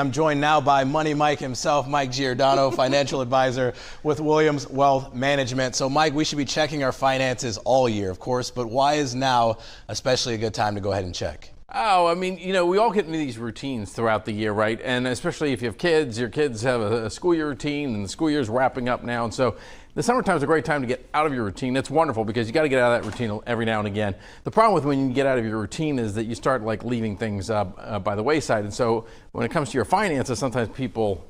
I'm joined now by Money Mike himself, Mike Giordano, financial advisor with Williams Wealth Management. So Mike, we should be checking our finances all year, of course, but why is now especially a good time to go ahead and check? Oh, I mean, we all get into these routines throughout the year, right? And especially if you have kids, your kids have a school year routine, and the school year's wrapping up now. And so the summertime is a great time to get out of your routine. It's wonderful because you got to get out of that routine every now and again. The problem with when you get out of your routine is that you start leaving things by the wayside. And so when it comes to your finances, sometimes people,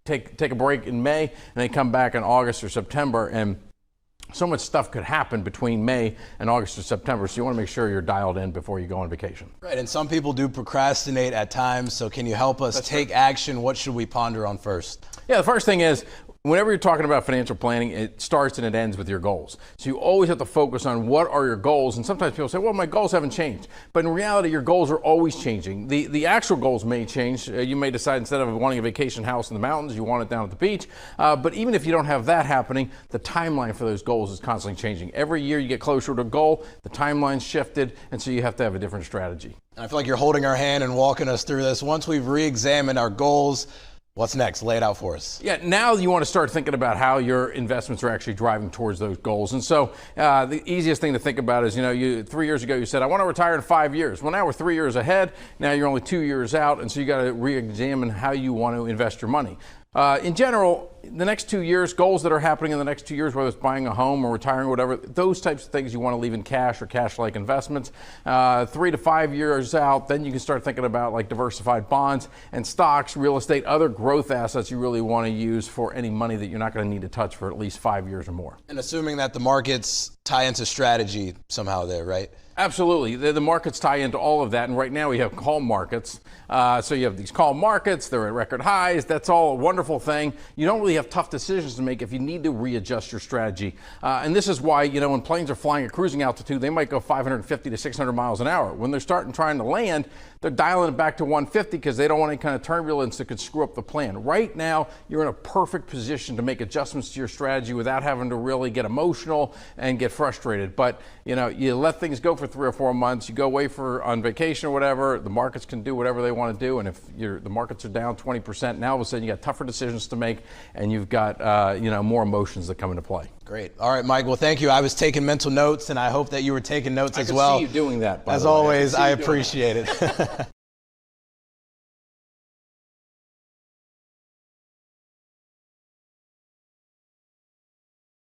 take a break in May and they come back in August or September, and so much stuff could happen between May and August or September, so you want to make sure you're dialed in before you go on vacation. Right, and some people do procrastinate at times, so can you help us take action? What should we ponder on first? Yeah, the first thing is, whenever you're talking about financial planning, it starts and it ends with your goals. So you always have to focus on what are your goals. And sometimes people say, well, my goals haven't changed. But in reality, your goals are always changing. The actual goals may change. You may decide instead of wanting a vacation house in the mountains, you want it down at the beach. But even if you don't have that happening, the timeline for those goals is constantly changing. Every year you get closer to a goal, the timeline's shifted, and so you have to have a different strategy. I feel like you're holding our hand and walking us through this. Once we've re-examined our goals, what's next? Lay it out for us. Yeah, now you want to start thinking about how your investments are actually driving towards those goals. And so the easiest thing to think about is, 3 years ago you said, I want to retire in 5 years. Well, now we're 3 years ahead. Now you're only 2 years out. And so you got to re-examine how you want to invest your money. In general, the next 2 years, goals that are happening in the next 2 years, whether it's buying a home or retiring or whatever, those types of things you want to leave in cash or cash-like investments. 3 to 5 years out, then you can start thinking about diversified bonds and stocks, real estate, other growth assets you really want to use for any money that you're not going to need to touch for at least 5 years or more. And assuming that the markets tie into strategy somehow there, right? Absolutely. The markets tie into all of that. And right now we have call markets. So you have these call markets. They're at record highs. That's all a wonderful thing. You don't really have tough decisions to make if you need to readjust your strategy. And this is why, when planes are flying at cruising altitude, they might go 550 to 600 miles an hour. When they're trying to land, they're dialing it back to 150 because they don't want any kind of turbulence that could screw up the plan. Right now, you're in a perfect position to make adjustments to your strategy without having to really get emotional and get frustrated. But, you let things go for 3 or 4 months, you go away on vacation or whatever, the markets can do whatever they want to do, and if the markets are down 20%, now all of a sudden you got tougher decisions to make, and you've got more emotions that come into play. Great. All right, Mike. Well, thank you. I was taking mental notes, and I hope that you were taking notes as well. I can see you doing that, by As the way. always, I appreciate it.